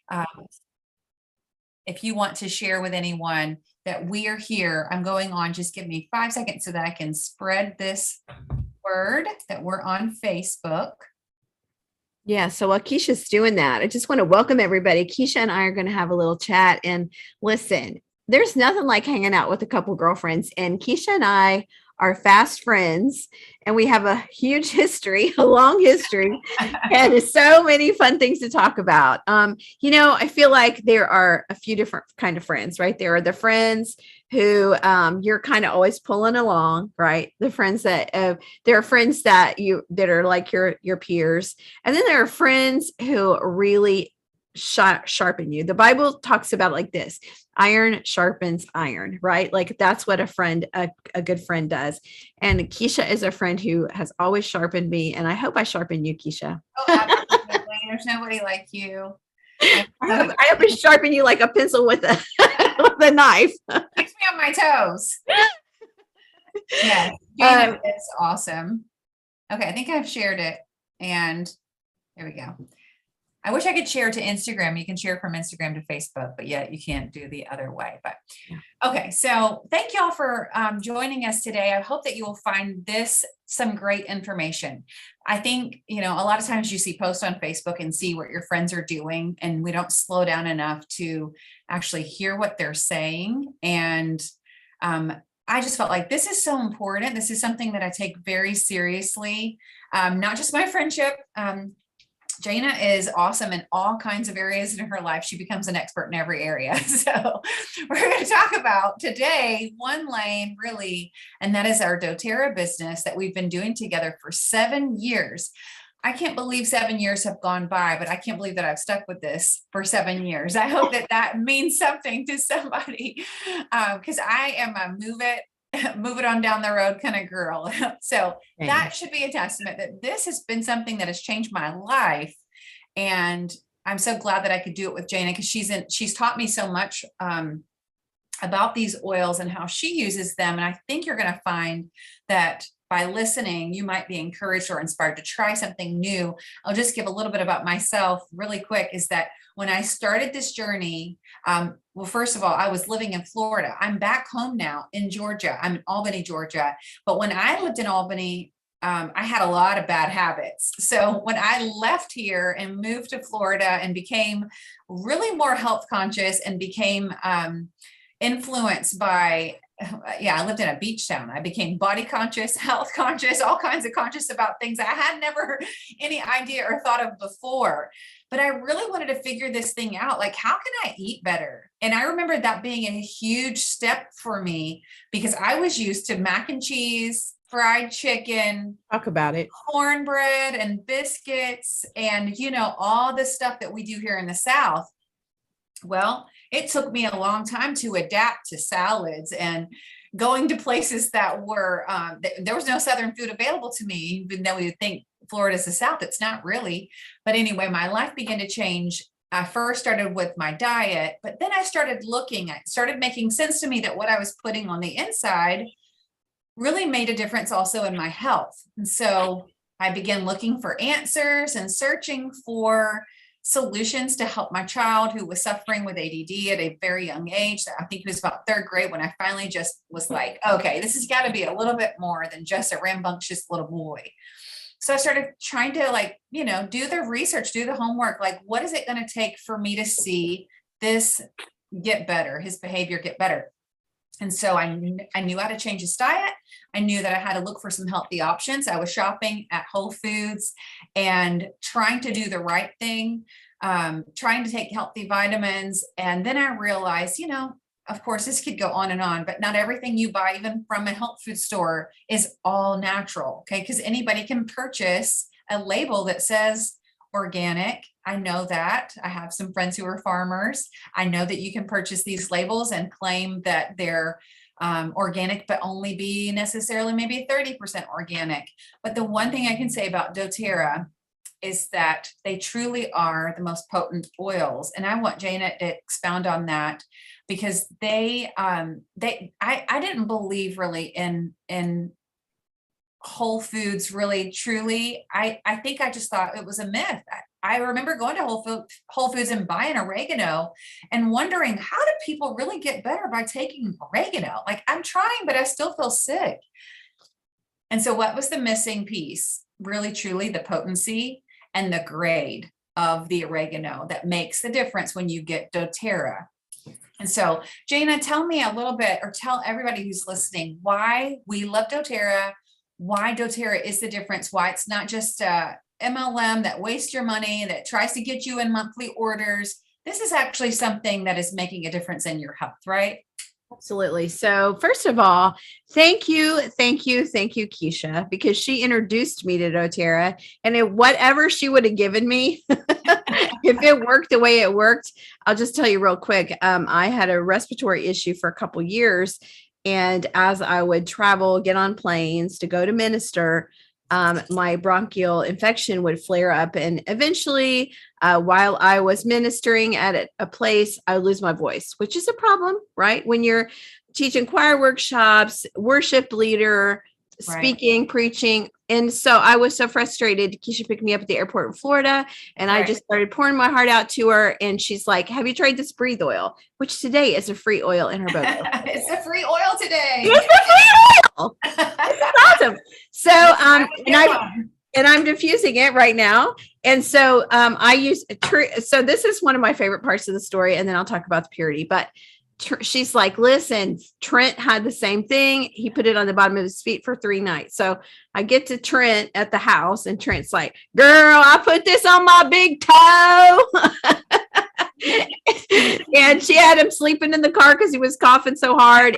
Um, if you want to share with anyone that we are here, I'm going on, just give me 5 seconds so that I can spread this word that we're on Facebook. Yeah, so while Keisha's doing that, I just want to welcome everybody. Keisha and I are going to have a little chat. And listen, there's nothing like hanging out with a couple girlfriends. And Keisha and I are fast friends, and we have a huge history, a long history, and so many fun things to talk about. I feel like there are a few different kind of friends, right? There are the friends who you're kind of always pulling along, right? The friends that there are friends that are like your peers, and then there are friends who really sharpen you. The Bible talks about it like this: iron sharpens iron, right? Like that's what a good friend does. And Keisha is a friend who has always sharpened me, and I hope I sharpen you, Keisha. Oh, absolutely. There's nobody like you. I hope I sharpen you like a pencil with a with a knife. Keeps me on my toes. Yeah, it's awesome. Okay, I think I've shared it, and there we go. I wish I could share to Instagram. You can share from Instagram to Facebook, but yet you can't do the other way. But okay, so thank y'all for joining us today. I hope that you will find this some great information. I think, a lot of times you see posts on Facebook and see what your friends are doing, and we don't slow down enough to actually hear what they're saying. And I just felt like this is so important. This is something that I take very seriously, not just my friendship. Jana is awesome in all kinds of areas in her life. She becomes an expert in every area. So we're going to talk about today one lane really, and that is our Doterra business that we've been doing together for 7 years. I can't believe 7 years have gone by, but I can't believe that I've stuck with this for 7 years. I hope that that means something to somebody, because I am a move it on down the road kind of girl. So that should be a testament that this has been something that has changed my life. And I'm so glad that I could do it with Jana, because she's taught me so much about these oils and how she uses them. And I think you're going to find that by listening, you might be encouraged or inspired to try something new. I'll just give a little bit about myself really quick, is that when I started this journey, well, first of all, I was living in Florida. I'm back home now in Georgia. I'm in Albany, Georgia. But when I lived in Albany, I had a lot of bad habits. So when I left here and moved to Florida and became really more health conscious and became influenced by, I lived in a beach town. I became body conscious, health conscious, all kinds of conscious about things I had never any idea or thought of before. But I really wanted to figure this thing out. Like, how can I eat better? And I remember that being a huge step for me, because I was used to mac and cheese, fried chicken, talk about it, cornbread and biscuits, and, all the stuff that we do here in the South. Well, it took me a long time to adapt to salads and going to places that were, there was no Southern food available to me, even though we would think Florida's the South. It's not really. But anyway, my life began to change. I first started with my diet, but then I started started making sense to me that what I was putting on the inside really made a difference also in my health. And so I began looking for answers and searching for solutions to help my child who was suffering with ADD at a very young age. I think it was about third grade when I finally just was like, okay, this has got to be a little bit more than just a rambunctious little boy. So I started trying to do the research, do the homework. Like, what is it going to take for me to see this get better, his behavior get better? And so I knew how to change his diet. I knew that I had to look for some healthy options. I was shopping at Whole Foods and trying to do the right thing, trying to take healthy vitamins. And then I realized, of course, this could go on, but not everything you buy, even from a health food store, is all natural. Okay. Because anybody can purchase a label that says organic. I know that. I have some friends who are farmers. I know that you can purchase these labels and claim that they're organic, but only be necessarily maybe 30% organic. But the one thing I can say about doTERRA is that they truly are the most potent oils. And I want Jana to expound on that, because I didn't believe really in Whole Foods really, truly. I think I just thought it was a myth. I remember going to Whole Foods and buying oregano and wondering, how do people really get better by taking oregano? Like, I'm trying, but I still feel sick. And so what was the missing piece? Really, truly the potency and the grade of the oregano that makes the difference when you get doTERRA. And so, Jana, tell me a little bit, or tell everybody who's listening, why we love doTERRA, why doTERRA is the difference, why it's not just a MLM that wastes your money, that tries to get you in monthly orders. This is actually something that is making a difference in your health, right? Absolutely. So first of all, thank you, Keisha, because she introduced me to doTERRA, and whatever she would have given me, if it worked the way it worked, I'll just tell you real quick. I had a respiratory issue for a couple years, and as I would travel, get on planes to go to minister, my bronchial infection would flare up, and eventually, while I was ministering at a place, I would lose my voice, which is a problem, right? When you're teaching choir workshops, worship leader, speaking, preaching. And so I was so frustrated. Keisha picked me up at the airport in Florida, and I just started pouring my heart out to her. And she's like, have you tried this breathe oil? Which today is a free oil in her boat. It's a free oil today. It's a free oil. This is awesome. So, and I'm diffusing it right now. And so I use, so this is one of my favorite parts of the story. And then I'll talk about the purity, but she's like, listen, Trent had the same thing. He put it on the bottom of his feet for 3 nights. So I get to Trent at the house, and Trent's like, girl, I put this on my big toe. And she had him sleeping in the car because he was coughing so hard.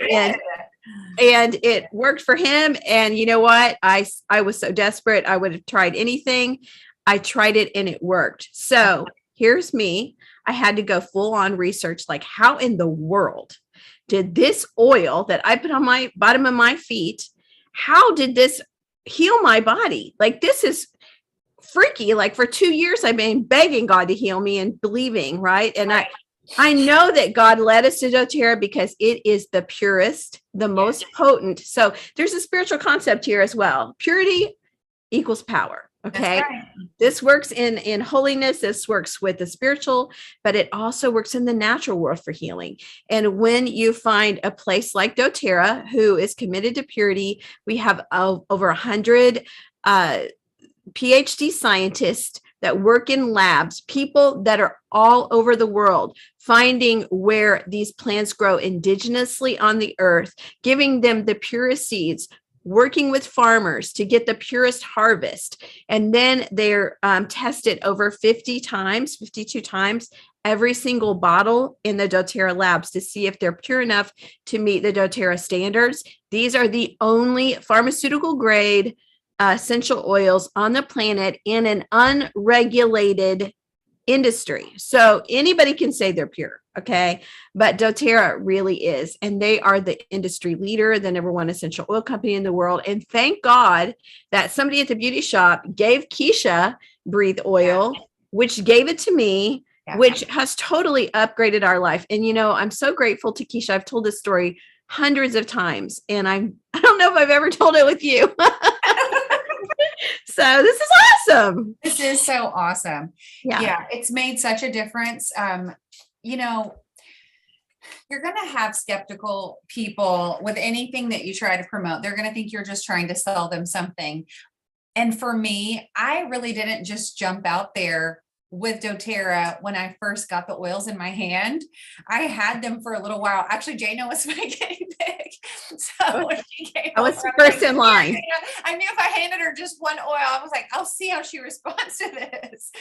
And it worked for him. And you know what? I was so desperate. I would have tried anything. I tried it and it worked. So here's me. I had to go full on research, like, how in the world did this oil that I put on my bottom of my feet, how did this heal my body? Like, this is freaky. Like, for 2 years, I've been begging God to heal me and believing, right? And I know that God led us to doTERRA because it is the purest, the most potent. So there's a spiritual concept here as well. Purity equals power. Okay. This works in holiness. This works with the spiritual, but it also works in the natural world for healing. And when you find a place like doTERRA, who is committed to purity, we have over 100 PhD scientists that work in labs, people that are all over the world, finding where these plants grow indigenously on the earth, giving them the purest seeds, working with farmers to get the purest harvest. And then they're tested over 52 times, every single bottle in the doTERRA labs to see if they're pure enough to meet the doTERRA standards. These are the only pharmaceutical grade essential oils on the planet in an unregulated industry. So anybody can say they're pure, okay? But doTERRA really is, and they are the industry leader, the #1 essential oil company in the world. And thank God that somebody at the beauty shop gave Keisha Breathe Oil, which gave it to me, which has totally upgraded our life. And, you know, I'm so grateful to Keisha. I've told this story hundreds of times, and I don't know if I've ever told it with you. So this is awesome. This is so awesome. Yeah. It's made such a difference. You know, you're going to have skeptical people with anything that you try to promote. They're going to think you're just trying to sell them something. And for me, I really didn't just jump out there with doTERRA when I first got the oils in my hand. I had them for a little while. Actually, Jana was my guinea pig. So when she came I was first in line. I knew if I handed her just one oil, I was like, I'll see how she responds to this.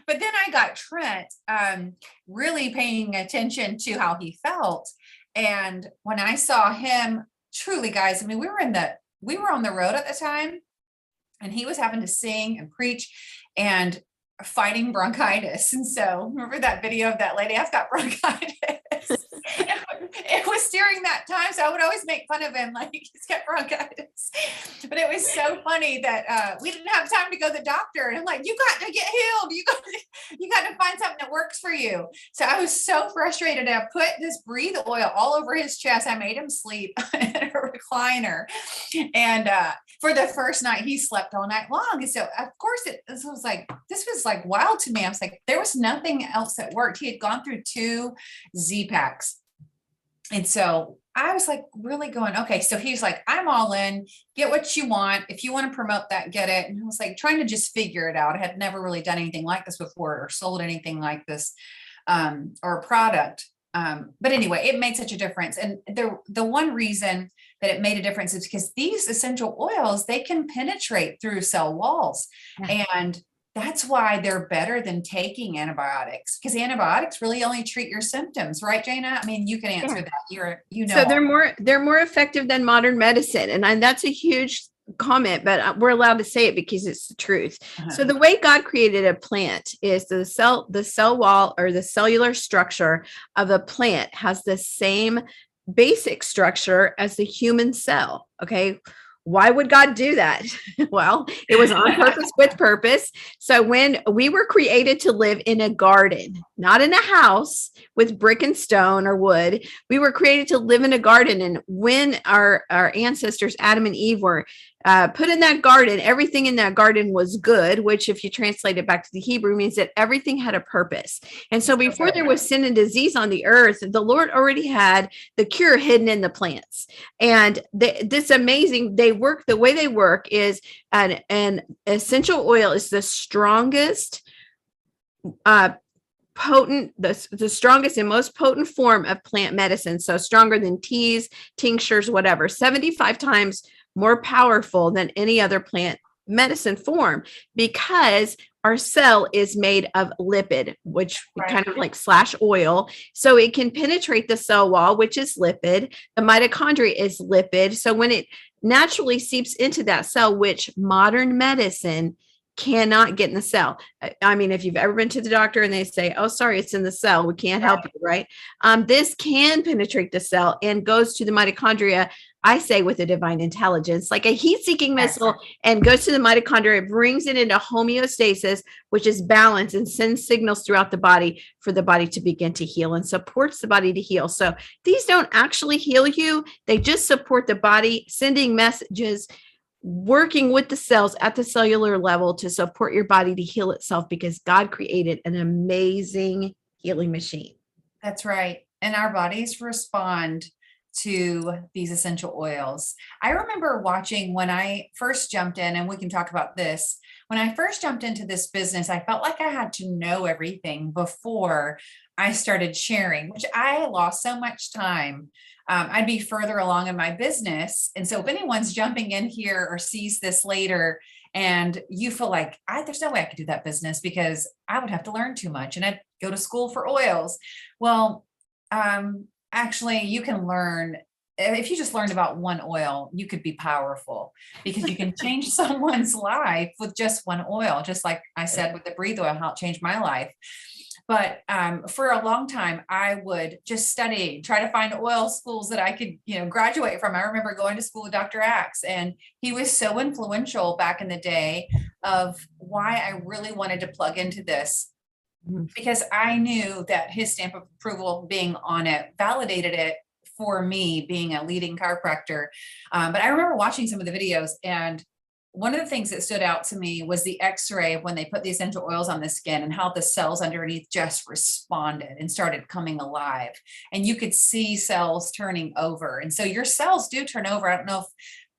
But then I got Trent really paying attention to how he felt. And when I saw him, truly, guys, I mean, we were on the road at the time, and he was having to sing and preach and fighting bronchitis. And so remember that video of that lady, I've got bronchitis. it was during that time. So I would always make fun of him, like he's got bronchitis. But it was so funny that we didn't have time to go to the doctor. And I'm like, you got to get healed. You got to find something that works for you. So I was so frustrated. I put this breathe oil all over his chest. I made him sleep in a recliner. And for the first night, he slept all night long. And so of course this was like wild to me. I was like, there was nothing else that worked. He had gone through 2 Z-Packs. And so I was like really going, okay. So he's like, I'm all in, get what you want. If you want to promote that, get it. And I was like trying to just figure it out. I had never really done anything like this before or sold anything like this or a product. But anyway, it made such a difference. And the one reason that it made a difference is because these essential oils, they can penetrate through cell walls. Yeah. And that's why they're better than taking antibiotics, because antibiotics really only treat your symptoms, right, Jana? I mean, you can answer that. So they're more effective than modern medicine. And that's a huge comment, but we're allowed to say it because it's the truth. So the way God created a plant is the cell wall or the cellular structure of a plant has the same basic structure as the human cell. Okay. Why would God do that? Well, it was on purpose with purpose. So when we were created to live in a garden, not in a house with brick and stone or wood, we were created to live in a garden. And when our ancestors, Adam and Eve, were put in that garden, everything in that garden was good, which if you translate it back to the Hebrew means that everything had a purpose. And so before there was sin and disease on the earth, the Lord already had the cure hidden in the plants. And this amazing, they work, the way they work is an essential oil is the strongest, potent, the strongest and most potent form of plant medicine. So stronger than teas, tinctures, whatever, 75 times more powerful than any other plant medicine form, because our cell is made of lipid, which kind of like slash oil. So it can penetrate the cell wall, which is lipid. The mitochondria is lipid. So when it naturally seeps into that cell, which modern medicine cannot get in the cell. I mean, if you've ever been to the doctor and they say, oh, sorry, it's in the cell, we can't help you, right? This can penetrate the cell and goes to the mitochondria, I say with a divine intelligence, like a heat-seeking missile, and goes to the mitochondria, brings it into homeostasis, which is balance, and sends signals throughout the body for the body to begin to heal and supports the body to heal. So these don't actually heal you. They just support the body, sending messages, working with the cells at the cellular level to support your body to heal itself, because God created an amazing healing machine. That's right. And our bodies respond to these essential oils. I remember watching when I first jumped in, and we can talk about this. When I first jumped into this business, I felt like I had to know everything before I started sharing, which I lost so much time. I'd be further along in my business. And so if anyone's jumping in here or sees this later and you feel like there's no way I could do that business because I would have to learn too much and I'd go to school for oils. Well, actually you can learn. If you just learned about one oil, you could be powerful, because you can change someone's life with just one oil. Just like I said with the breathe oil, how it changed my life. But for a long time, I would just study, try to find oil schools that I could, graduate from. I remember going to school with Dr. Axe, and he was so influential back in the day of why I really wanted to plug into this, because I knew that his stamp of approval being on it validated it for me being a leading chiropractor. But I remember watching some of the videos, and one of the things that stood out to me was the x-ray of when they put the essential oils on the skin and how the cells underneath just responded and started coming alive. And you could see cells turning over. And so your cells do turn over. I don't know if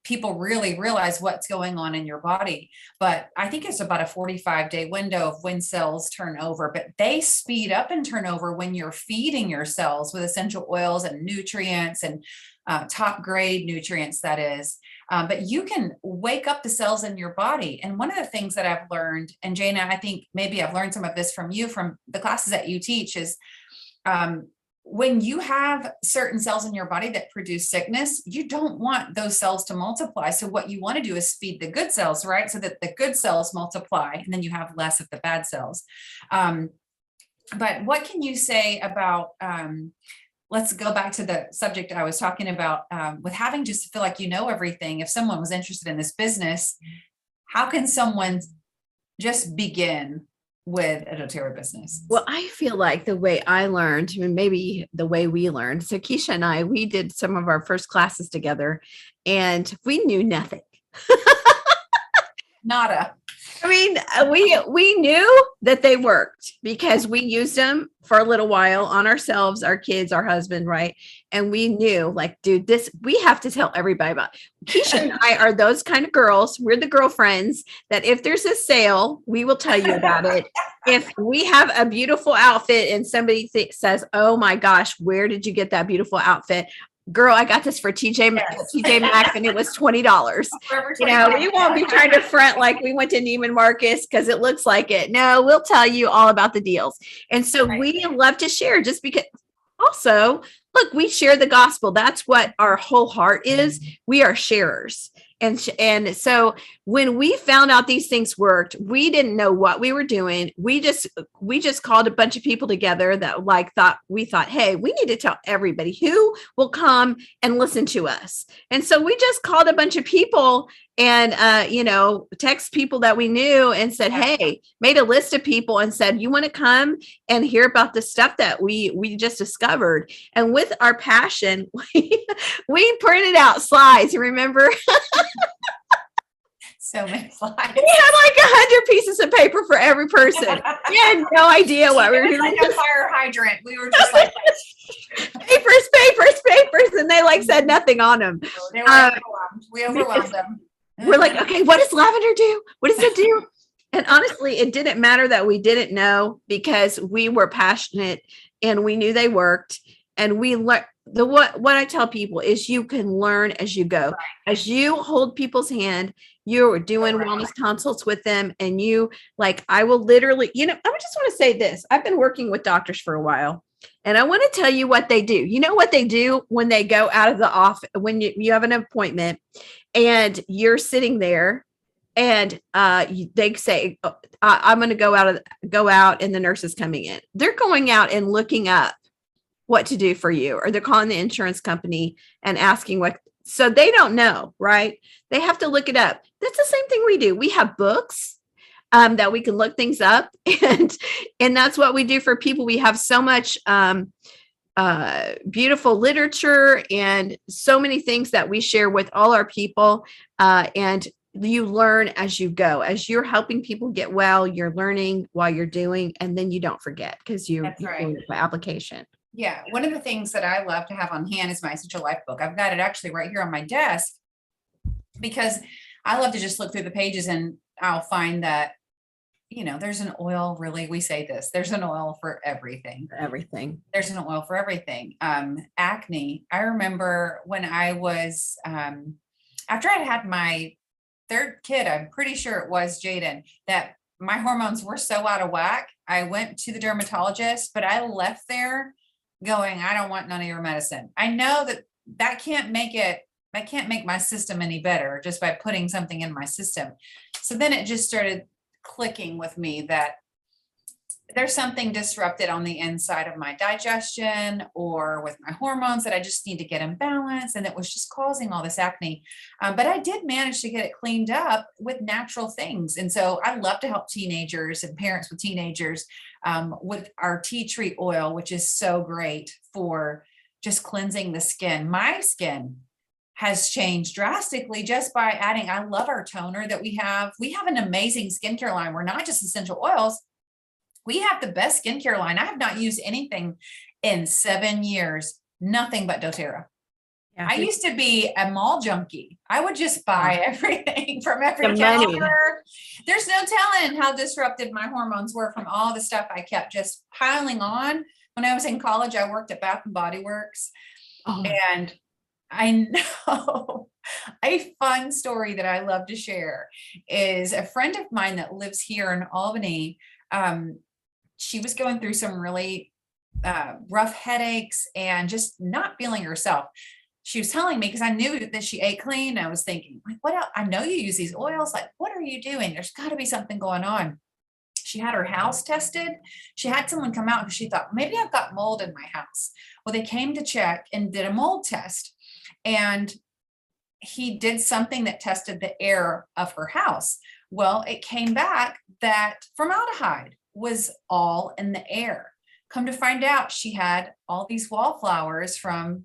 people really realize what's going on in your body, but I think it's about a 45-day window of when cells turn over, but they speed up and turn over when you're feeding your cells with essential oils and nutrients and top grade nutrients, that is. But you can wake up the cells in your body. And one of the things that I've learned, and Jana, I think maybe I've learned some of this from you, from the classes that you teach, is when you have certain cells in your body that produce sickness, you don't want those cells to multiply. So what you want to do is feed the good cells, right? So that the good cells multiply, and then you have less of the bad cells. But what can you say about let's go back to the subject I was talking about, with having just to feel like you know everything. If someone was interested in this business, how can someone just begin with a doTERRA business? Well, I feel like the way I learned, and maybe the way we learned. So Keisha and I, we did some of our first classes together, and we knew nothing. Nada. I mean, we knew that they worked because we used them for a little while on ourselves, our kids, our husband, right? And we knew, like, dude, this we have to tell everybody about. Keisha and I are those kind of girls. We're the girlfriends that if there's a sale, we will tell you about it. If we have a beautiful outfit and somebody says, "Oh my gosh, where did you get that beautiful outfit?" Girl, I got this for TJ Maxx and it was $20. You know, we won't be trying to front like we went to Neiman Marcus because it looks like it. No, we'll tell you all about the deals. And so we love to share just because also, look, we share the gospel. That's what our whole heart is. We are sharers. And so when we found out these things worked, we didn't know what we were doing. We just called a bunch of people together that we thought, hey, we need to tell everybody who will come and listen to us. And so we just called a bunch of people and text people that we knew and said, hey, made a list of people and said, you want to come and hear about the stuff that we just discovered. And with our passion, we printed out slides, remember? So many slides. We had like 100 pieces of paper for every person. We had no idea what we were doing. Like a fire hydrant. We were just like papers, and they like said nothing on them. They were overwhelmed. We overwhelmed them. We're like, okay, what does lavender do? What does it do? And honestly, it didn't matter that we didn't know because we were passionate and we knew they worked. And we learned what I tell people is you can learn as you go. As you hold people's hand, you're doing wellness consults with them. And I will literally, I just want to say this. I've been working with doctors for a while. And I want to tell you what they do. You know what they do when they go out of the office, when you have an appointment and you're sitting there and they say, I'm going to go out and the nurse is coming in. They're going out and looking up what to do for you, or they're calling the insurance company and asking so they don't know, right? They have to look it up. That's the same thing we do. We have books that we can look things up and that's what we do for people. We have so much beautiful literature and so many things that we share with all our people. And you learn as you go, as you're helping people get well, you're learning while you're doing, and then you don't forget because you're doing the application. Yeah. One of the things that I love to have on hand is my Essential Life book. I've got it actually right here on my desk because I love to just look through the pages and I'll find that, there's an oil, really, we say this, there's an oil for everything. There's an oil for everything. Acne. I remember when I was, after I had my third kid, I'm pretty sure it was Jaden, that my hormones were so out of whack. I went to the dermatologist, but I left there going, I don't want none of your medicine. I know that can't make my system any better just by putting something in my system. So then it just started clicking with me that there's something disrupted on the inside of my digestion or with my hormones that I just need to get in balance. And it was just causing all this acne. But I did manage to get it cleaned up with natural things. And so I love to help teenagers and parents with teenagers with our tea tree oil, which is so great for just cleansing the skin. My skin has changed drastically just by adding, I love our toner that we have. We have an amazing skincare line. We're not just essential oils. We have the best skincare line. I have not used anything in 7 years, nothing but doTERRA. Yeah. I used to be a mall junkie. I would just buy everything from every counter. There's no telling how disrupted my hormones were from all the stuff I kept just piling on. When I was in college, I worked at Bath and Body Works. And I know a fun story that I love to share is a friend of mine that lives here in Albany. She was going through some really rough headaches and just not feeling herself. She was telling me, because I knew that she ate clean. I was thinking, like, what else? I know you use these oils. Like, what are you doing? There's got to be something going on. She had her house tested. She had someone come out because she thought, maybe I've got mold in my house. Well, they came to check and did a mold test. And he did something that tested the air of her house. Well, it came back that formaldehyde was all in the air. Come to find out, she had all these wallflowers from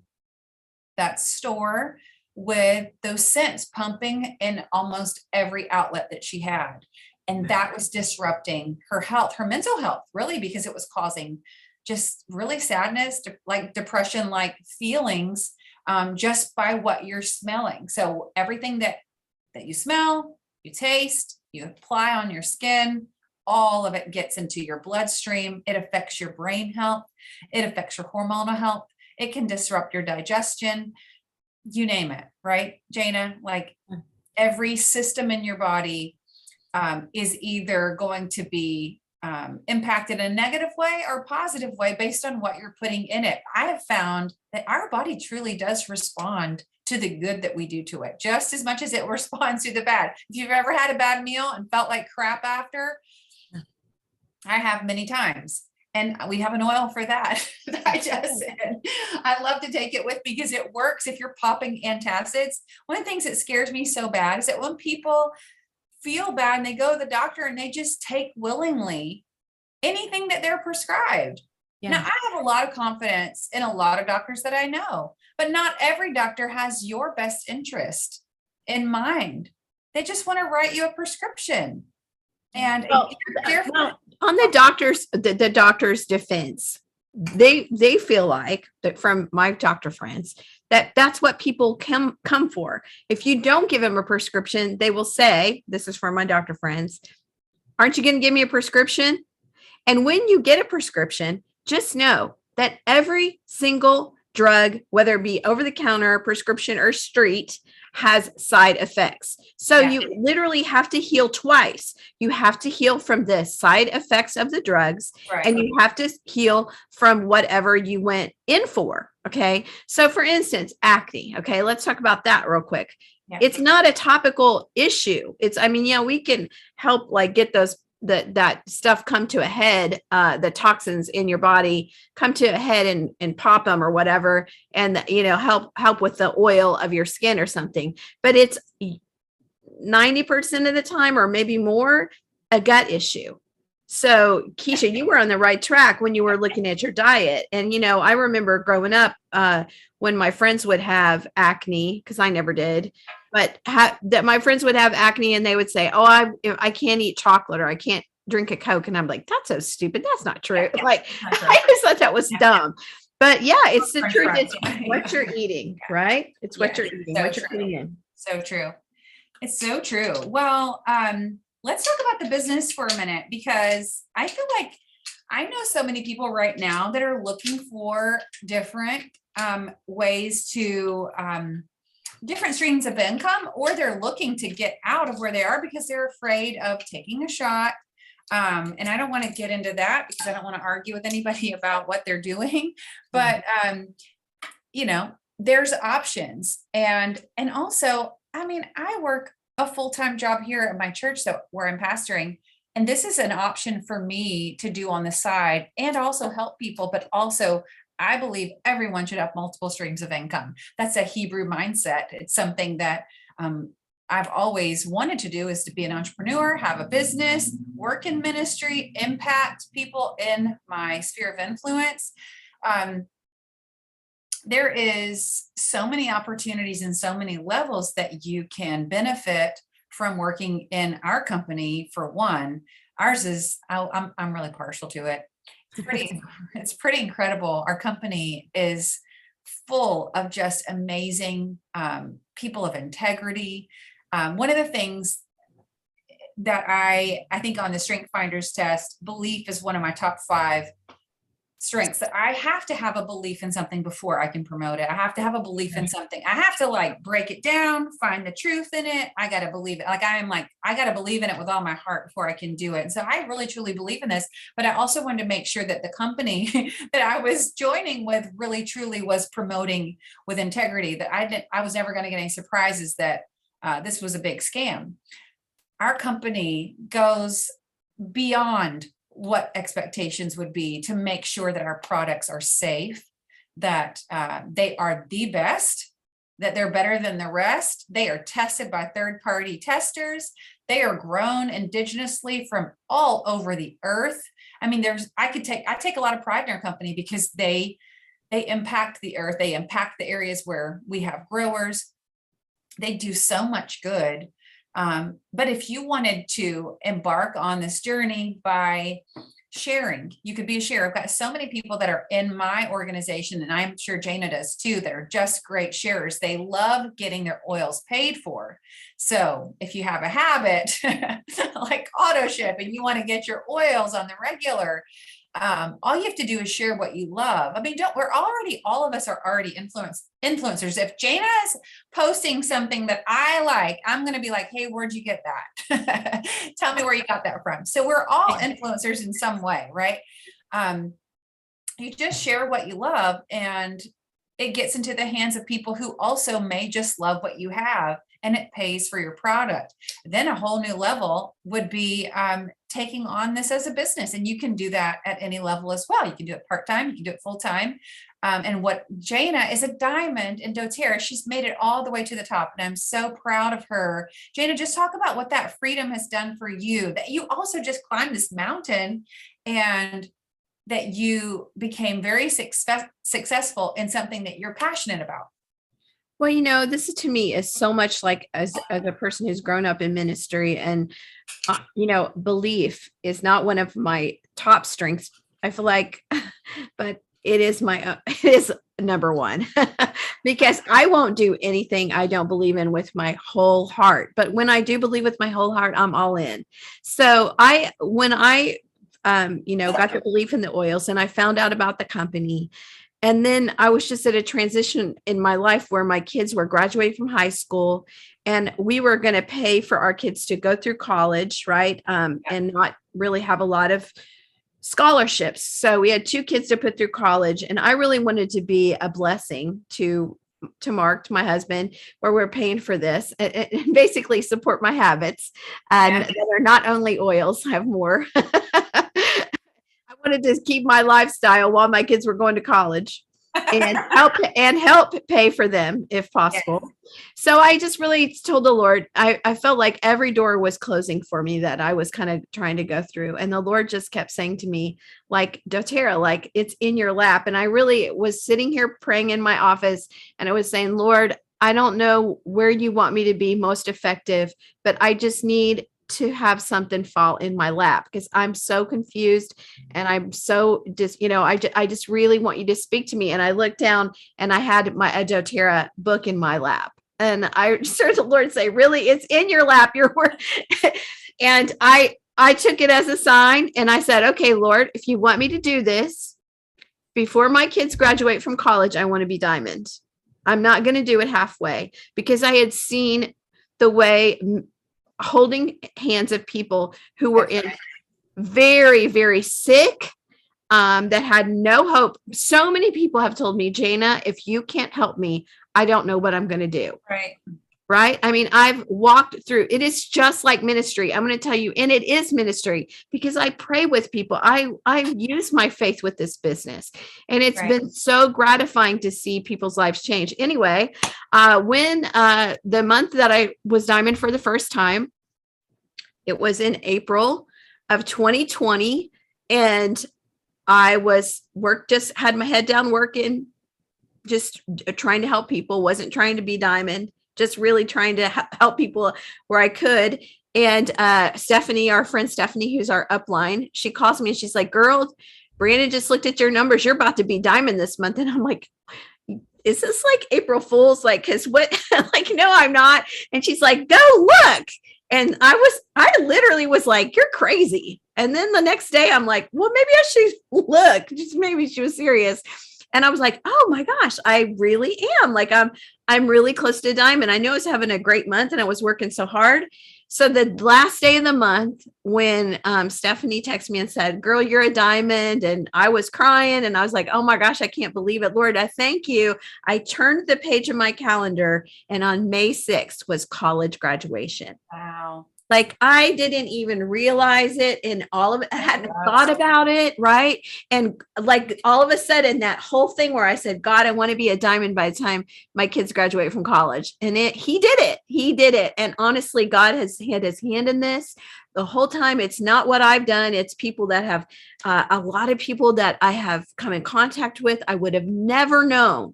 that store with those scents pumping in almost every outlet that she had. And that was disrupting her health, her mental health, really, because it was causing just really sadness, like depression, like feelings, just by what you're smelling. So everything that you smell, you taste, you apply on your skin, all of it gets into your bloodstream. It affects your brain health. It affects your hormonal health. It can disrupt your digestion, you name it, right, Jana? Like every system in your body is either going to be impacted in a negative way or positive way based on what you're putting in it. I have found that our body truly does respond to the good that we do to it, just as much as it responds to the bad. If you've ever had a bad meal and felt like crap after, I have many times. And we have an oil for that. I love to take it with me because it works if you're popping antacids. One of the things that scares me so bad is that when people feel bad and they go to the doctor and they just take willingly anything that they're prescribed. Yeah. Now, I have a lot of confidence in a lot of doctors that I know, but not every doctor has your best interest in mind. They just want to write you a prescription. And on the doctor's defense, they feel like that from my doctor friends that's what people come for. If you don't give them a prescription, they will say, this is from my doctor friends, aren't you going to give me a prescription? And when you get a prescription, just know that every single drug, whether it be over the counter, prescription, or street, has side effects. So you literally have to heal twice. You have to heal from the side effects of the drugs, and you have to heal from whatever you went in for. Okay. So for instance, acne. Okay. Let's talk about that real quick. Yeah. It's not a topical issue. We can help like get those that stuff come to a head, the toxins in your body come to a head and pop them or whatever, and help with the oil of your skin or something. But it's 90% of the time, or maybe more, a gut issue. So Keisha, you were on the right track when you were looking at your diet. And, I remember growing up when my friends would have acne, because I never did, but that my friends would have acne and they would say, oh, I can't eat chocolate or I can't drink a Coke. And I'm like, that's so stupid. That's not true. Like, I just thought that was dumb. But yeah, it's the truth. It's what you're eating, right? It's what you're eating, what you're putting in. So true. It's so true. Well, let's talk about the business for a minute, because I feel like I know so many people right now that are looking for different ways to different streams of income, or they're looking to get out of where they are because they're afraid of taking a shot. And I don't want to get into that because I don't want to argue with anybody about what they're doing, but there's options. And also, I work a full-time job here at my church where I'm pastoring. And this is an option for me to do on the side and also help people, but also I believe everyone should have multiple streams of income. That's a Hebrew mindset. It's something that I've always wanted to do, is to be an entrepreneur, have a business, work in ministry, impact people in my sphere of influence. There is so many opportunities and so many levels that you can benefit from working in our company. For one, ours is, I'm really partial to it. It's pretty incredible. Our company is full of just amazing people of integrity. One of the things that I think on the Strength Finders test, belief is one of my top 5 strengths. That I have to have a belief in something before I can promote it. I have to have a belief in something. I have to break it down, find the truth in it. I got to believe it. I got to believe in it with all my heart before I can do it. And so I really, truly believe in this, but I also wanted to make sure that the company that I was joining with really, truly was promoting with integrity, that I was never going to get any surprises that this was a big scam. Our company goes beyond what expectations would be to make sure that our products are safe, that they are the best, that they're better than the rest. They are tested by third-party testers. They are grown indigenously from all over the earth. I mean, I take a lot of pride in our company because they impact the earth. They impact the areas where we have growers. They do so much good. But if you wanted to embark on this journey by sharing, you could be a sharer. I've got so many people that are in my organization, and I'm sure Jana does too, that are just great sharers. They love getting their oils paid for. So if you have a habit like auto ship and you want to get your oils on the regular, all you have to do is share what you love. I mean, all of us are already influencers. If Jana is posting something that I like, I'm going to be like, hey, where'd you get that? Tell me where you got that from. So we're all influencers in some way, right? You just share what you love, and it gets into the hands of people who also may just love what you have, and it pays for your product. Then a whole new level would be taking on this as a business. And you can do that at any level as well. You can do it part-time, you can do it full-time. And what Jana is a diamond in doTERRA. She's made it all the way to the top, and I'm so proud of her. Jana, just talk about what that freedom has done for you, that you also just climbed this mountain and that you became very successful in something that you're passionate about. Well, this to me is so much like as a person who's grown up in ministry, and, belief is not one of my top strengths, I feel like, but it is number one because I won't do anything I don't believe in with my whole heart. But when I do believe with my whole heart, I'm all in. So when I got the belief in the oils, and I found out about the company. And then I was just at a transition in my life where my kids were graduating from high school, and we were going to pay for our kids to go through college, right? And not really have a lot of scholarships. So we had 2 kids to put through college, and I really wanted to be a blessing to Mark, to my husband, where we're paying for this and basically support my habits. And that are not only oils, I have more. I wanted to keep my lifestyle while my kids were going to college and help pay for them if possible. Yes. So I just really told the Lord, I felt like every door was closing for me that I was kind of trying to go through. And the Lord just kept saying to me, like, doTERRA, like, it's in your lap. And I really was sitting here praying in my office, and I was saying, Lord, I don't know where you want me to be most effective, but I just need to have something fall in my lap because I'm so confused, and I'm so just, I just really want you to speak to me. And I looked down, and I had a doTERRA book in my lap, and I just heard the Lord say, really, it's in your lap, your word. And I took it as a sign, and I said, okay, Lord, if you want me to do this before my kids graduate from college, I want to be diamond. I'm not going to do it halfway, because I had seen the way holding hands of people who were in very, very sick, that had no hope. So many people have told me, Jana, if you can't help me, I don't know what I'm going to do. Right. I mean, I've walked through, it is just like ministry. I'm going to tell you, and it is ministry because I pray with people. I use my faith with this business, and it's been so gratifying to see people's lives change. Anyway, when the month that I was diamond for the first time, it was in April of 2020, and I just had my head down working, just trying to help people, wasn't trying to be diamond, just really trying to help people where I could. And Stephanie, our friend Stephanie, who's our upline, she calls me and she's like, girl, Brianna just looked at your numbers. You're about to be diamond this month. And I'm like, is this like April Fool's? Like, cause what? Like, no, I'm not. And she's like, go look. And I literally was like, you're crazy. And then the next day I'm like, well, maybe I should look. Just maybe she was serious. And I was like, oh my gosh, I really am. Like, I'm really close to diamond. I knew I was having a great month, and I was working so hard. So the last day of the month, when Stephanie texted me and said, girl, you're a diamond. And I was crying, and I was like, oh my gosh, I can't believe it. Lord, I thank you. I turned the page of my calendar, and on May 6th was college graduation. Wow. Like I didn't even realize it, and all of it, I hadn't thought about it. Right. And like all of a sudden that whole thing where I said, God, I want to be a diamond by the time my kids graduate from college. And he did it. He did it. And honestly, God has had his hand in this the whole time. It's not what I've done. It's people that have, a lot of people that I have come in contact with. I would have never known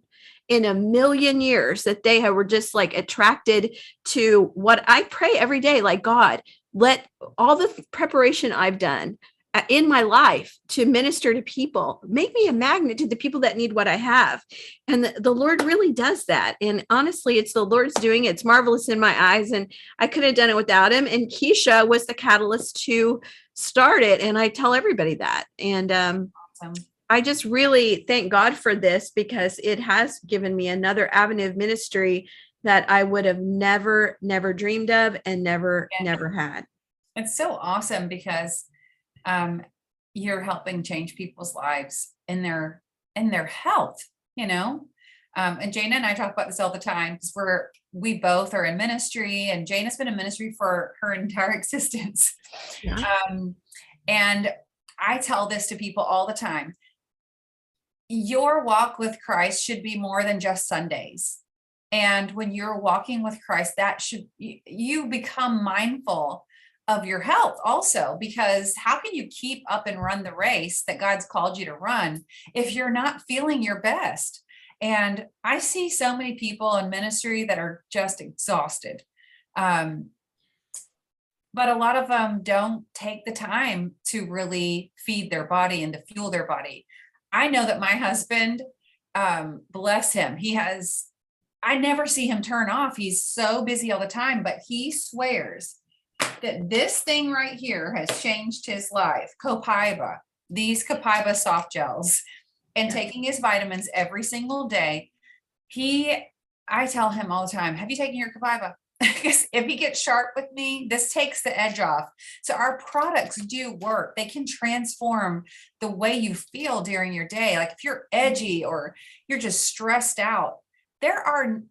in a million years that they were just like attracted to what I pray every day. Like, God, let all the preparation I've done in my life to minister to people make me a magnet to the people that need what I have. And the Lord really does that. And honestly, it's the Lord's doing it. It's marvelous in my eyes. And I could have done it without him. And Keisha was the catalyst to start it. And I tell everybody that. And Awesome. I just really thank God for this, because it has given me another avenue of ministry that I would have never dreamed of and never had. It's so awesome because you're helping change people's lives in their health, and Jana and I talk about this all the time because we both are in ministry, and Jana's been in ministry for her entire existence. Yeah. And I tell this to people all the time. Your walk with Christ should be more than just Sundays. And when you're walking with Christ, that you become mindful of your health also, because how can you keep up and run the race that God's called you to run if you're not feeling your best? And I see so many people in ministry that are just exhausted. But a lot of them don't take the time to really feed their body and to fuel their body. I know that my husband, bless him, I never see him turn off. He's so busy all the time, but he swears that this thing right here has changed his life. Copaiba, these Copaiba soft gels, and taking his vitamins every single day. I tell him all the time, have you taken your Copaiba? Because if he gets sharp with me, this takes the edge off. So our products do work. They can transform the way you feel during your day. Like if you're edgy or you're just stressed out, there are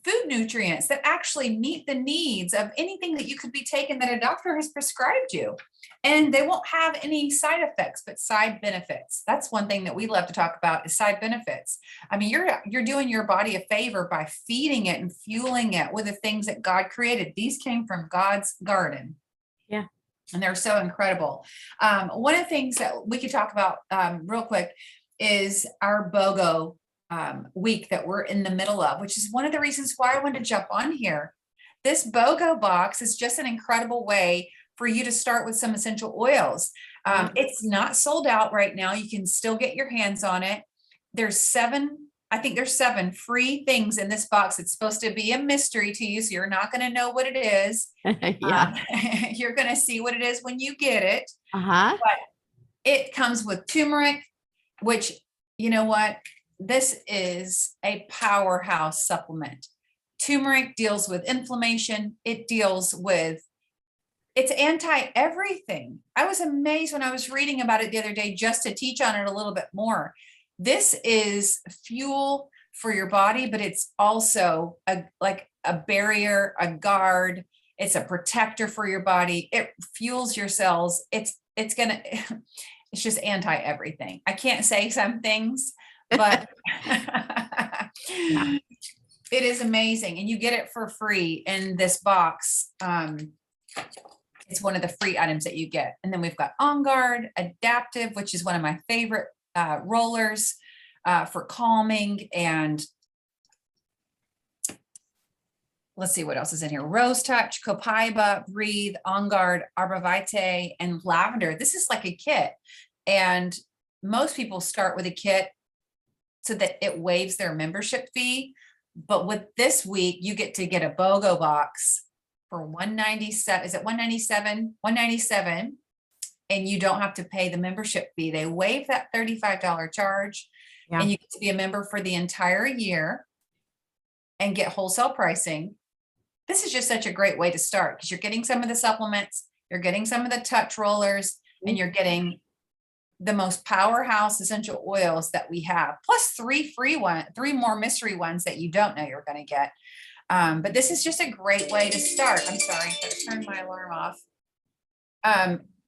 food nutrients that actually meet the needs of anything that you could be taking that a doctor has prescribed you. And they won't have any side effects, but side benefits. That's one thing that we love to talk about is side benefits. I mean, you're doing your body a favor by feeding it and fueling it with the things that God created. These came from God's garden. Yeah. And they're so incredible. One of the things that we could talk about real quick is our BOGO week that we're in the middle of, which is one of the reasons why I wanted to jump on here. This BOGO box is just an incredible way for you to start with some essential oils. It's not sold out right now. You can still get your hands on it. There's 7 free things in this box. It's supposed to be a mystery to you, so you're not going to know what it is. Yeah. You're going to see what it is when you get it. Uh-huh. But it comes with turmeric, which, you know what? This is a powerhouse supplement. Turmeric deals with inflammation. It's anti everything. I was amazed when I was reading about it the other day just to teach on it a little bit more. This is fuel for your body, but it's also like a barrier, a guard. It's a protector for your body. It fuels your cells. It's just anti everything. I can't say some things, but it is amazing. And you get it for free in this box. It's one of the free items that you get. And then we've got On Guard, Adaptive, which is one of my favorite rollers for calming. And let's see what else is in here. Rose Touch, Copaiba, Breathe, On Guard, Arborvitae, and Lavender. This is like a kit. And most people start with a kit so that it waives their membership fee. But with this week, you get to get a BOGO box for $197. Is it $197? $197. And you don't have to pay the membership fee. They waive that $35 charge. Yeah. And you get to be a member for the entire year and get wholesale pricing. This is just such a great way to start because you're getting some of the supplements, you're getting some of the touch rollers, and you're getting the most powerhouse essential oils that we have, plus 3 more mystery ones that you don't know you're going to get. But this is just a great way to start. I'm sorry, I turned my alarm off.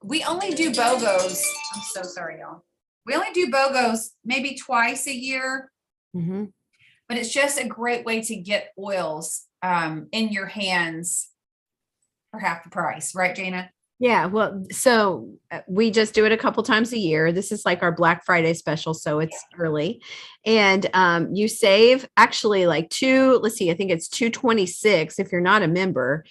We only do BOGOs. I'm so sorry, y'all. We only do BOGOs maybe twice a year, but it's just a great way to get oils in your hands for half the price, right, Jana? Yeah, well, so we just do it a couple times a year. This is like our Black Friday special, so it's early. And you save actually like let's see, I think it's 226 if you're not a member.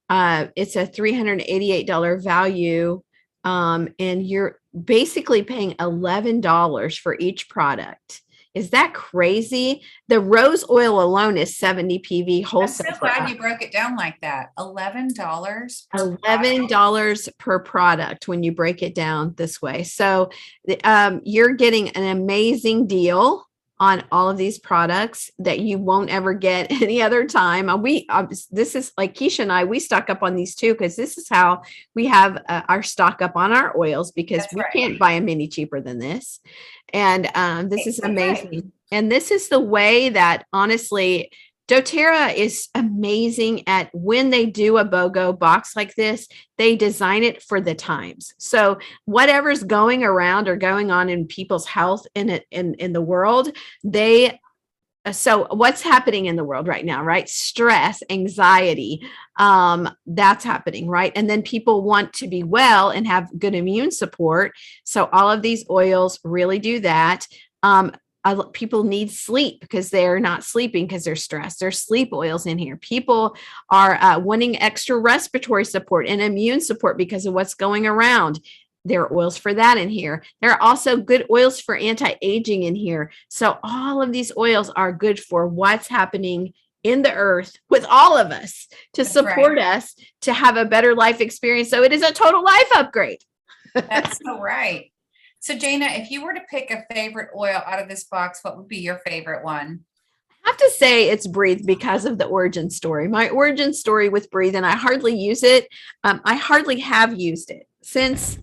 It's a $388 value. And you're basically paying $11 for each product. Is that crazy? The rose oil alone is 70 PV wholesale. I'm so glad you broke it down like that. $11 $11 per product when you break it down this way. So you're getting an amazing deal on all of these products that you won't ever get any other time. This is like Keisha and I, we stock up on these too, because this is how we have our stock up on our oils, because we can't buy them any cheaper than this. And this is amazing. And this is the way that, honestly, Doterra is amazing at when they do a BOGO box like this, they design it for the times. So whatever's going around or going on in people's health in the world, so what's happening in the world right now, right? Stress, anxiety, that's happening, right? And then people want to be well and have good immune support. So all of these oils really do that. People need sleep because they're not sleeping because they're stressed. There's sleep oils in here. People are wanting extra respiratory support and immune support because of what's going around. There are oils for that in here. There are also good oils for anti-aging in here. So all of these oils are good for what's happening in the earth with all of us to support us to have a better life experience. So it is a total life upgrade. That's so right. So Jana, if you were to pick a favorite oil out of this box, what would be your favorite one? I have to say it's Breathe because of the origin story. My origin story with Breathe, and I hardly use it. I hardly have used it since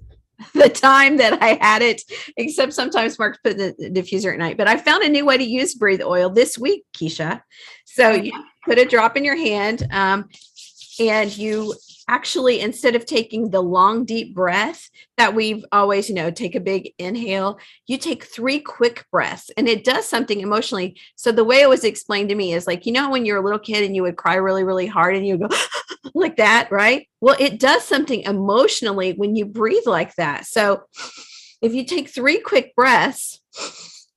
the time that I had it, except sometimes Mark's put the diffuser at night. But I found a new way to use Breathe oil this week, Keisha. So you put a drop in your hand, and you actually, instead of taking the long, deep breath that we've always, take a big inhale, you take 3 quick breaths, and it does something emotionally. So the way it was explained to me is like, when you're a little kid and you would cry really, really hard and you go like that, right? Well, it does something emotionally when you breathe like that. So if you take 3 quick breaths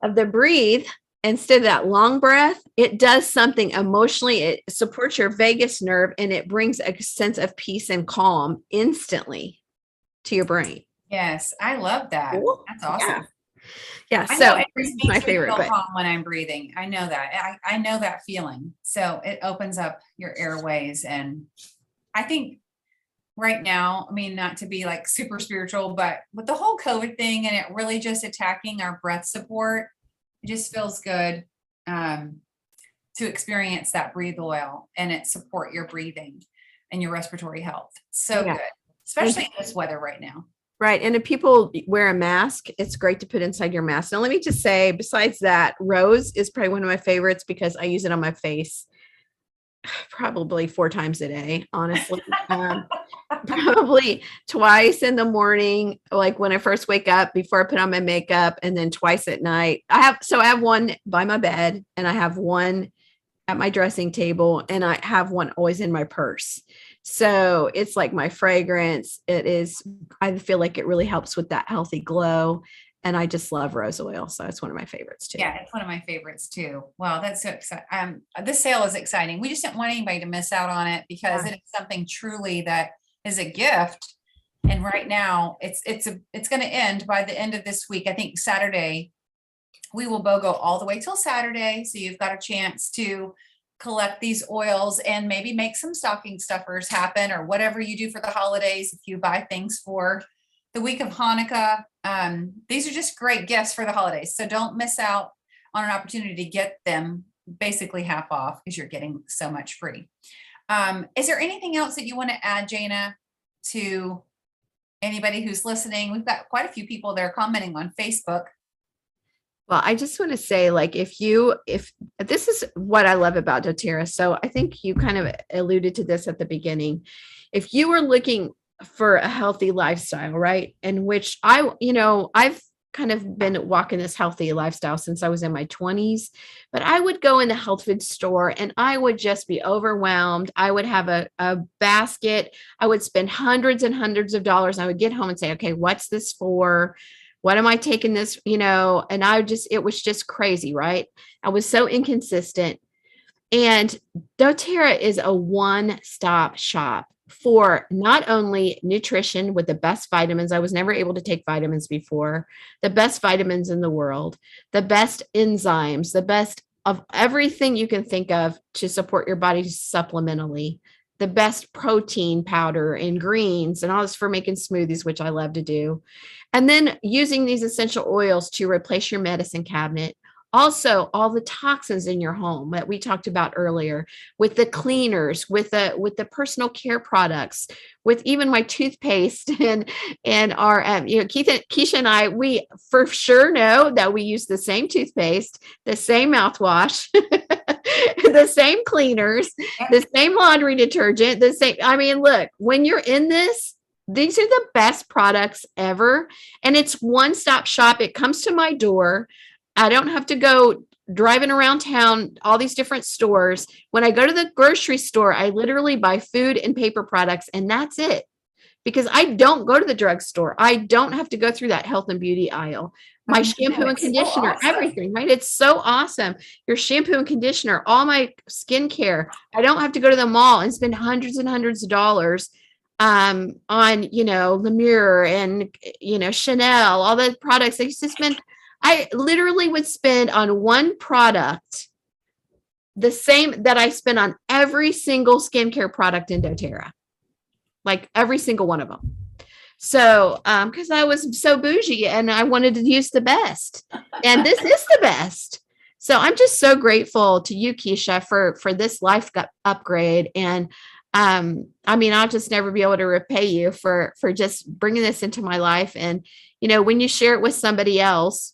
of the Breathe, instead of that long breath, it does something emotionally. It supports your vagus nerve and it brings a sense of peace and calm instantly to your brain. Yes, I love that. Cool. That's awesome. Yeah. So it's my favorite. Calm when I'm breathing. I know that. I know that feeling. So it opens up your airways. And I think right now, not to be like super spiritual, but with the whole COVID thing and it really just attacking our breath support, it just feels good to experience that Breathe oil and it support your breathing and your respiratory health. So good, especially in this weather right now. Right. And if people wear a mask, it's great to put inside your mask. Now, let me just say, besides that, Rose is probably one of my favorites because I use it on my face probably 4 times a day, honestly. Probably twice in the morning, like when I first wake up before I put on my makeup, and then twice at night. I have one by my bed, and I have one at my dressing table, and I have one always in my purse. So it's like my fragrance. I feel like it really helps with that healthy glow. And I just love rose oil. So it's one of my favorites too. Yeah, it's one of my favorites too. Wow, that's so exciting. This sale is exciting. We just didn't want anybody to miss out on it because it is something truly that is a gift. And right now it's going to end by the end of this week. I think Saturday, we will BOGO all the way till Saturday. So you've got a chance to collect these oils and maybe make some stocking stuffers happen or whatever you do for the holidays. If you buy things for the week of Hanukkah, these are just great gifts for the holidays. So don't miss out on an opportunity to get them basically half off because you're getting so much free. Is there anything else that you want to add, Jana, to anybody who's listening? We've got quite a few people that are commenting on Facebook. Well, I just want to say, like, if this is what I love about doTERRA. So I think you kind of alluded to this at the beginning. If you were looking for a healthy lifestyle, right? In which I've kind of been walking this healthy lifestyle since I was in my 20s, but I would go in the health food store and I would just be overwhelmed. I would have a basket. I would spend hundreds and hundreds of dollars. I would get home and say, okay, what's this for? What am I taking this, and it was just crazy, right? I was so inconsistent. And doTERRA is a one-stop shop for not only nutrition with the best vitamins. I was never able to take vitamins before, the best vitamins in the world, the best enzymes, the best of everything you can think of to support your body supplementally, the best protein powder and greens and all this for making smoothies, which I love to do. And then using these essential oils to replace your medicine cabinet. Also, all the toxins in your home that we talked about earlier, with the cleaners, with the personal care products, with even my toothpaste and our Keisha and I, we for sure know that we use the same toothpaste, the same mouthwash, the same cleaners, the same laundry detergent, the same. I mean, look, when you're in this, these are the best products ever. And it's one-stop shop. It comes to my door. I don't have to go driving around town, all these different stores. When I go to the grocery store, I literally buy food and paper products, and that's it. Because I don't go to the drugstore. I don't have to go through that health and beauty aisle. My shampoo and conditioner, everything, right? It's so awesome. Your shampoo and conditioner, all my skincare. I don't have to go to the mall and spend hundreds and hundreds of dollars on, the mirror and, Chanel, all the products. I used to spend, I literally would spend on one product the same that I spend on every single skincare product in doTERRA, like every single one of them. So, because I was so bougie and I wanted to use the best, and this is the best. So I'm just so grateful to you, Keisha, for this life upgrade. And I'll just never be able to repay you for just bringing this into my life. And when you share it with somebody else,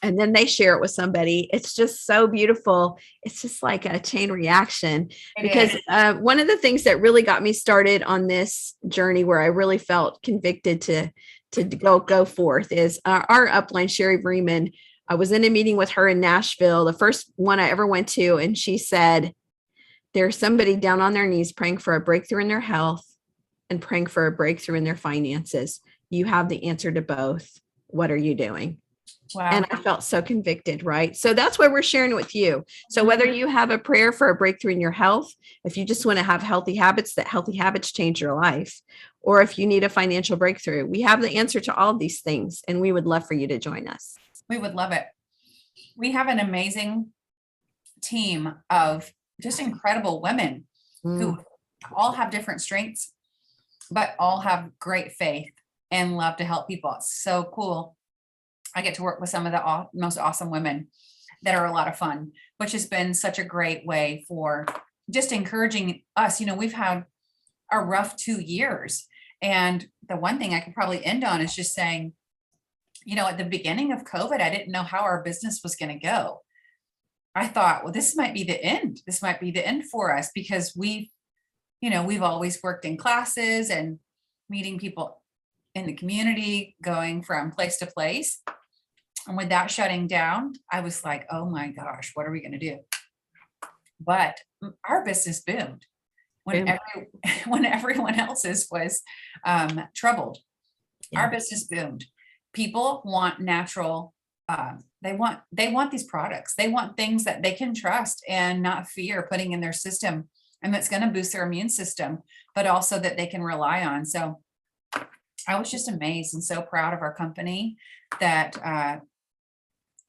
and then they share it with somebody, it's just so beautiful. It's just like a chain reaction. Because one of the things that really got me started on this journey, where I really felt convicted to go forth, is our upline, Sherry Bremen. I was in a meeting with her in Nashville, the first one I ever went to, and she said, there's somebody down on their knees praying for a breakthrough in their health and praying for a breakthrough in their finances. You have the answer to both. What are you doing? Wow. And I felt so convicted, right? So that's why we're sharing it with you. So whether you have a prayer for a breakthrough in your health, if you just want to have healthy habits, that healthy habits change your life, or if you need a financial breakthrough, we have the answer to all of these things. And we would love for you to join us. We would love it. We have an amazing team of just incredible women who all have different strengths, but all have great faith and love to help people. It's so cool. I get to work with some of the most awesome women that are a lot of fun, which has been such a great way for just encouraging us. We've had a rough 2 years. And the one thing I could probably end on is just saying, at the beginning of COVID, I didn't know how our business was going to go. I thought, well, this might be the end. This might be the end for us, because we've always worked in classes and meeting people in the community, going from place to place. And with that shutting down, I was like, oh my gosh, what are we going to do? But our business boomed when everyone else's was troubled. Yeah. Our business boomed. People want natural. They want these products. They want things that they can trust and not fear putting in their system, and that's going to boost their immune system, but also that they can rely on. So I was just amazed and so proud of our company that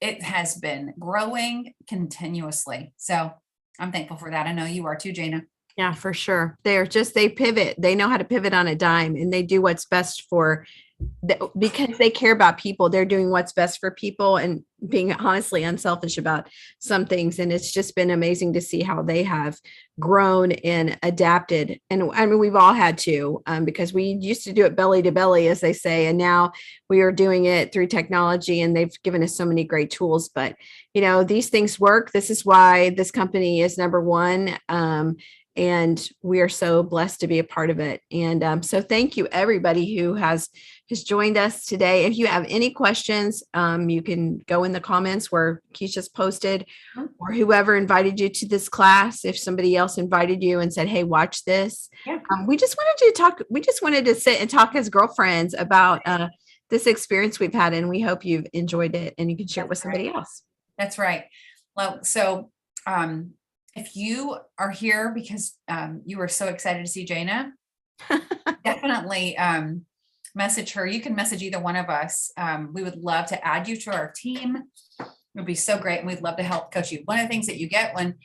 it has been growing continuously. So I'm thankful for that. I know you are too, Jana. Yeah, for sure. They pivot. They know how to pivot on a dime, and they do what's best for because they care about people, they're doing what's best for people and being honestly unselfish about some things. And it's just been amazing to see how they have grown and adapted. And I mean, we've all had to, because we used to do it belly to belly, as they say, and now we are doing it through technology, and they've given us so many great tools. But, you know, these things work. This is why this company is number one. And we are so blessed to be a part of it. And so thank you, everybody who has joined us today. If you have any questions, you can go in the comments where Keisha's posted, or whoever invited you to this class. If somebody else invited you and said, hey, watch this. Yeah. We just wanted to talk. We just wanted to sit and talk as girlfriends about this experience we've had. And we hope you've enjoyed it and you can share it with somebody else. That's right. Well, so if you are here because you were so excited to see Jana, definitely message her. You can message either one of us. We would love to add you to our team. It would be so great. And we'd love to help coach you. One of the things that you get when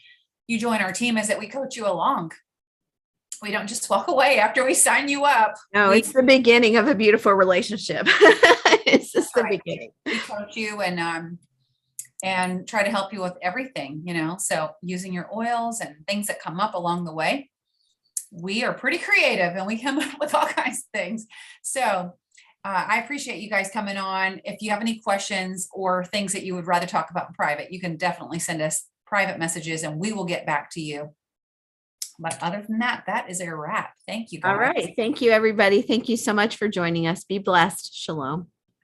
you join our team is that we coach you along. We don't just walk away after we sign you up. No, it's the beginning of a beautiful relationship. It's just the beginning. We coach you and try to help you with everything, you know, so using your oils and things that come up along the way. We are pretty creative and we come up with all kinds of things. So I appreciate you guys coming on. If you have any questions or things that you would rather talk about in private, you can definitely send us private messages and we will get back to you. But other than that, that is a wrap. Thank you, guys. All right. Thank you, everybody. Thank you so much for joining us. Be blessed. Shalom.